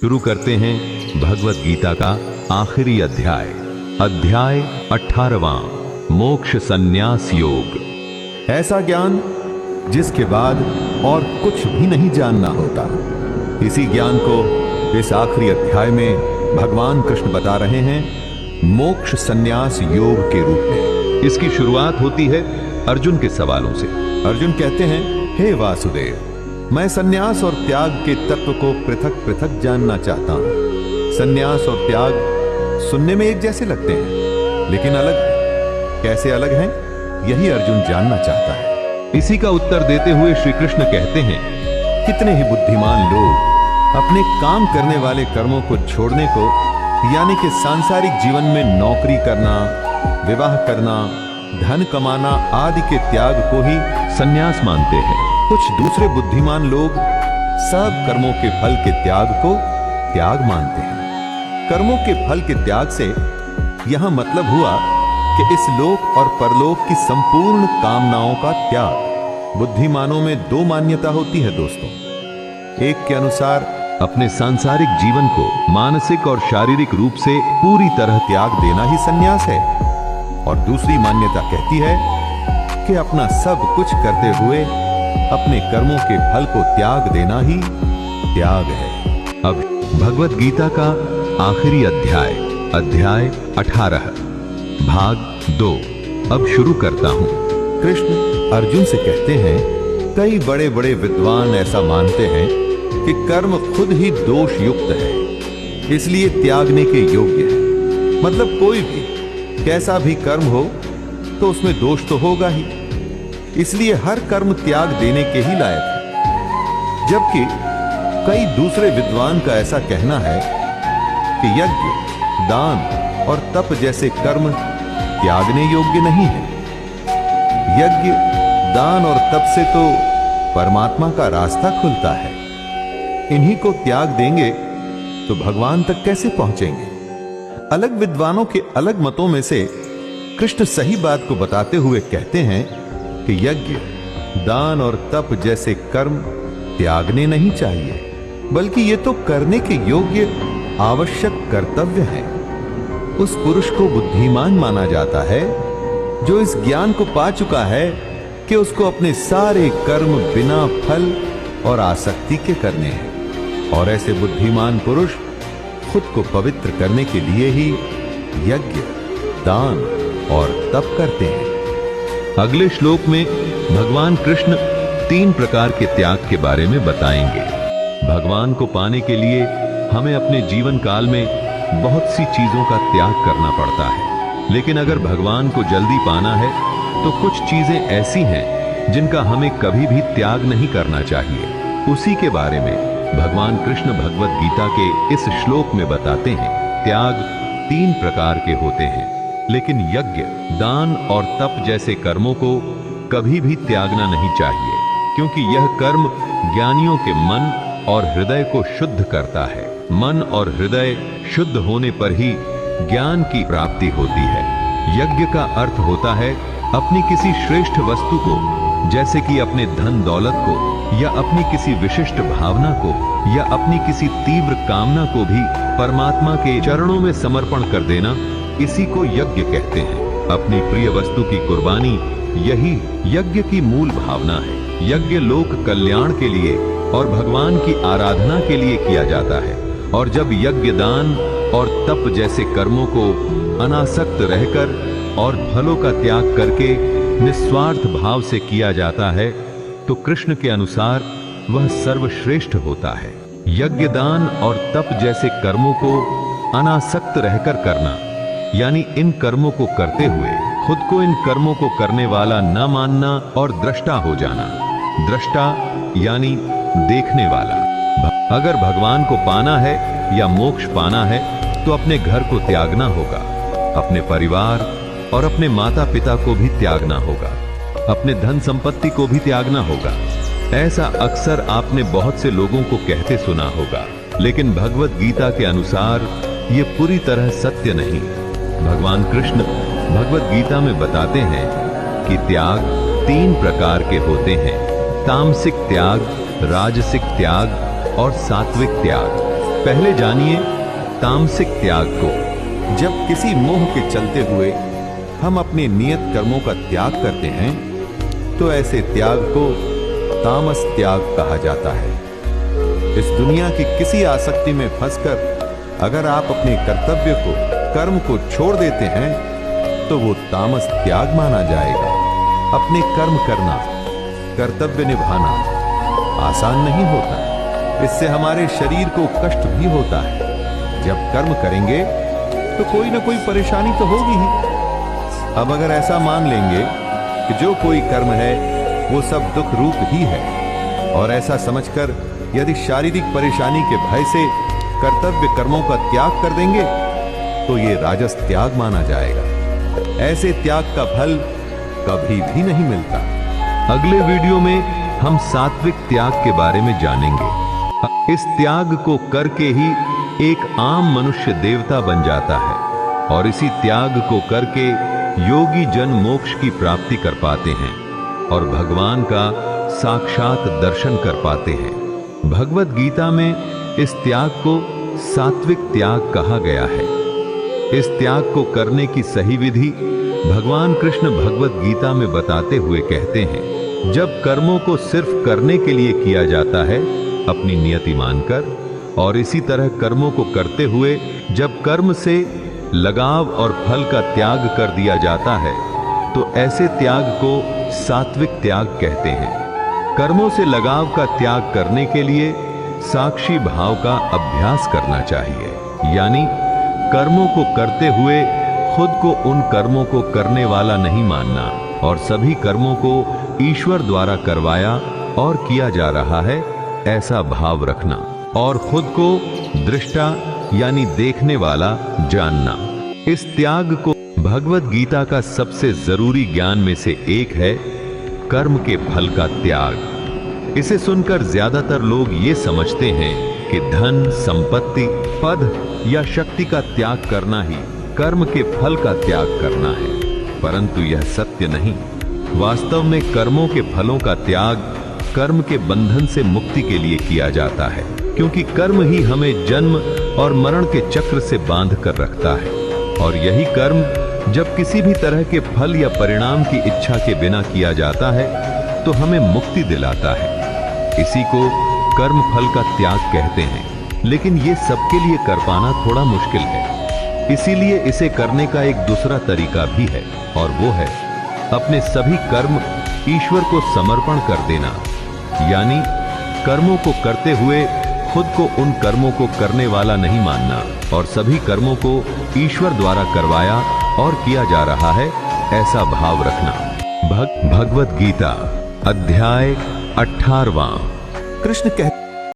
शुरू करते हैं भगवत गीता का आखिरी अध्याय, अध्याय 18वां, मोक्ष संन्यास योग। ऐसा ज्ञान जिसके बाद और कुछ भी नहीं जानना होता, इसी ज्ञान को इस आखिरी अध्याय में भगवान कृष्ण बता रहे हैं मोक्ष संन्यास योग के रूप में। इसकी शुरुआत होती है अर्जुन के सवालों से। अर्जुन कहते हैं, हे वासुदेव, मैं संन्यास और त्याग के तत्व को पृथक पृथक जानना चाहता हूं। संन्यास और त्याग सुनने में एक जैसे लगते हैं, लेकिन अलग हैं। कैसे अलग हैं, यही अर्जुन जानना चाहता है। इसी का उत्तर देते हुए श्री कृष्ण कहते हैं, कितने ही बुद्धिमान लोग अपने काम करने वाले कर्मों को छोड़ने को, यानी कि सांसारिक जीवन में नौकरी करना, विवाह करना, धन कमाना आदि के त्याग को ही संन्यास मानते हैं। कुछ दूसरे बुद्धिमान लोग सब कर्मों के फल के त्याग को त्याग मानते हैं। कर्मों के फल के त्याग से यहां मतलब हुआ कि इस लोक और परलोक की संपूर्ण कामनाओं का त्याग। बुद्धिमानों में दो मान्यता होती है दोस्तों। एक के अनुसार अपने सांसारिक जीवन को मानसिक और शारीरिक रूप से पूरी तरह त्याग देना ही संन्यास है, और दूसरी मान्यता कहती है कि अपना सब कुछ करते हुए अपने कर्मों के फल को त्याग देना ही त्याग है। अब भगवत गीता का आखिरी अध्याय, अध्याय 18, भाग 2 अब शुरू करता हूं। कृष्ण अर्जुन से कहते हैं, कई बड़े बड़े विद्वान ऐसा मानते हैं कि कर्म खुद ही दोष युक्त है, इसलिए त्यागने के योग्य है। मतलब कोई भी कैसा भी कर्म हो तो उसमें दोष तो होगा ही, इसलिए हर कर्म त्याग देने के ही लायक है। जबकि कई दूसरे विद्वान का ऐसा कहना है कि यज्ञ, दान और तप जैसे कर्म त्यागने योग्य नहीं है। यज्ञ, दान और तप से तो परमात्मा का रास्ता खुलता है, इन्हीं को त्याग देंगे तो भगवान तक कैसे पहुंचेंगे। अलग विद्वानों के अलग मतों में से कृष्ण सही बात को बताते हुए कहते हैं कि यज्ञ, दान और तप जैसे कर्म त्यागने नहीं चाहिए, बल्कि ये तो करने के योग्य आवश्यक कर्तव्य हैं। उस पुरुष को बुद्धिमान माना जाता है जो इस ज्ञान को पा चुका है कि उसको अपने सारे कर्म बिना फल और आसक्ति के करने हैं, और ऐसे बुद्धिमान पुरुष खुद को पवित्र करने के लिए ही यज्ञ, दान और तप करते हैं। अगले श्लोक में भगवान कृष्ण 3 प्रकार के त्याग के बारे में बताएंगे। भगवान को पाने के लिए हमें अपने जीवन काल में बहुत सी चीजों का त्याग करना पड़ता है, लेकिन अगर भगवान को जल्दी पाना है तो कुछ चीजें ऐसी हैं जिनका हमें कभी भी त्याग नहीं करना चाहिए। उसी के बारे में भगवान कृष्ण भगवत गीता के इस श्लोक में बताते हैं। त्याग 3 प्रकार के होते हैं, लेकिन यज्ञ, दान और तप जैसे कर्मों को कभी भी त्यागना नहीं चाहिए, क्योंकि यह कर्म ज्ञानियों के मन और हृदय को शुद्ध करता है। मन और हृदय शुद्ध होने पर ही ज्ञान की प्राप्ति होती है। यज्ञ का अर्थ होता है अपनी किसी श्रेष्ठ वस्तु को, जैसे कि अपने धन दौलत को, या अपनी किसी विशिष्ट भावना को, या अपनी किसी तीव्र कामना को भी परमात्मा के चरणों में समर्पण कर देना, इसी को यज्ञ कहते हैं। अपनी प्रिय वस्तु की कुर्बानी, यही यज्ञ की मूल भावना है। यज्ञ लोक कल्याण के लिए और भगवान की आराधना के लिए किया जाता है, और जब यज्ञ, दान और तप जैसे कर्मों को अनासक्त रहकर और फलों का त्याग करके निस्वार्थ भाव से किया जाता है, तो कृष्ण के अनुसार वह सर्वश्रेष्ठ होता है। यज्ञ, दान और तप जैसे कर्मों को अनासक्त रहकर करना, यानी इन कर्मों को करते हुए खुद को इन कर्मों को करने वाला न मानना और दृष्टा हो जाना। दृष्टा यानी देखने वाला। अगर भगवान को पाना है या मोक्ष पाना है तो अपने घर को त्यागना होगा, अपने परिवार और अपने माता पिता को भी त्यागना होगा, अपने धन संपत्ति को भी त्यागना होगा। ऐसा अक्सर आपने बहुत से लोगों को कहते सुना होगा, लेकिन भगवत गीता के अनुसार ये पूरी तरह सत्य नहीं। भगवान कृष्ण भगवत गीता में बताते हैं कि त्याग 3 प्रकार के होते हैं: तामसिक त्याग, राजसिक त्याग और सात्विक त्याग। पहले जानिए तामसिक त्याग को। जब किसी मोह के चलते हुए हम अपने नियत कर्मों का त्याग करते हैं तो ऐसे त्याग को तामस त्याग कहा जाता है। इस दुनिया की किसी आसक्ति में फंसकर अगर आप अपने कर्तव्य को, कर्म को छोड़ देते हैं तो वो तामस त्याग माना जाएगा। अपने कर्म करना, कर्तव्य निभाना आसान नहीं होता। इससे हमारे शरीर को कष्ट भी होता है। जब कर्म करेंगे तो कोई ना कोई परेशानी तो होगी ही। अब अगर ऐसा मान लेंगे कि जो कोई कर्म है वो सब दुख रूप ही है, और ऐसा समझकर यदि शारीरिक परेशानी के भय से कर्तव्य कर्मों का त्याग कर देंगे तो ये राजस त्याग माना जाएगा। ऐसे त्याग का फल कभी भी नहीं मिलता। अगले वीडियो में हम सात्विक त्याग के बारे में जानेंगे। इस त्याग को करके ही एक आम मनुष्य देवता बन जाता है, और इसी त्याग को करके योगी जन मोक्ष की प्राप्ति कर पाते हैं और भगवान का साक्षात दर्शन कर पाते हैं। भगवत गीता में इस त्याग को सात्विक त्याग कहा गया है। इस त्याग को करने की सही विधि भगवान कृष्ण भगवत गीता में बताते हुए कहते हैं, जब कर्मों को सिर्फ करने के लिए किया जाता है अपनी नियति मानकर, और इसी तरह कर्मों को करते हुए जब कर्म से लगाव और फल का त्याग कर दिया जाता है तो ऐसे त्याग को सात्विक त्याग कहते हैं। कर्मों से लगाव का त्याग करने के लिए साक्षी भाव का अभ्यास करना चाहिए, यानी कर्मों को करते हुए खुद को उन कर्मों को करने वाला नहीं मानना, और सभी कर्मों को ईश्वर द्वारा करवाया और किया जा रहा है ऐसा भाव रखना, और खुद को दृष्टा यानी देखने वाला जानना। इस त्याग को भगवत गीता का सबसे जरूरी ज्ञान में से एक है कर्म के फल का त्याग। इसे सुनकर ज्यादातर लोग ये समझते हैं कि धन, संपत्ति, पद या शक्ति का त्याग करना ही कर्म के फल का त्याग करना है, परंतु यह सत्य नहीं। वास्तव में कर्मों के फलों का त्याग कर्म के बंधन से मुक्ति के लिए किया जाता है, क्योंकि कर्म ही हमें जन्म और मरण के चक्र से बांध कर रखता है, और यही कर्म जब किसी भी तरह के फल या परिणाम की इच्छा के बिना किया जाता है तो हमें मुक्ति दिलाता है। इसी को कर्म फल का त्याग कहते हैं, लेकिन ये सबके लिए कर पाना थोड़ा मुश्किल है। इसीलिए इसे करने का एक दूसरा तरीका भी है, और वो है अपने सभी कर्म ईश्वर को समर्पण कर देना, यानी कर्मों को करते हुए खुद को उन कर्मों को करने वाला नहीं मानना, और सभी कर्मों को ईश्वर द्वारा करवाया और किया जा रहा है ऐसा भाव रखना। भगवत गीता अध्याय 18वां। कृष्ण कहते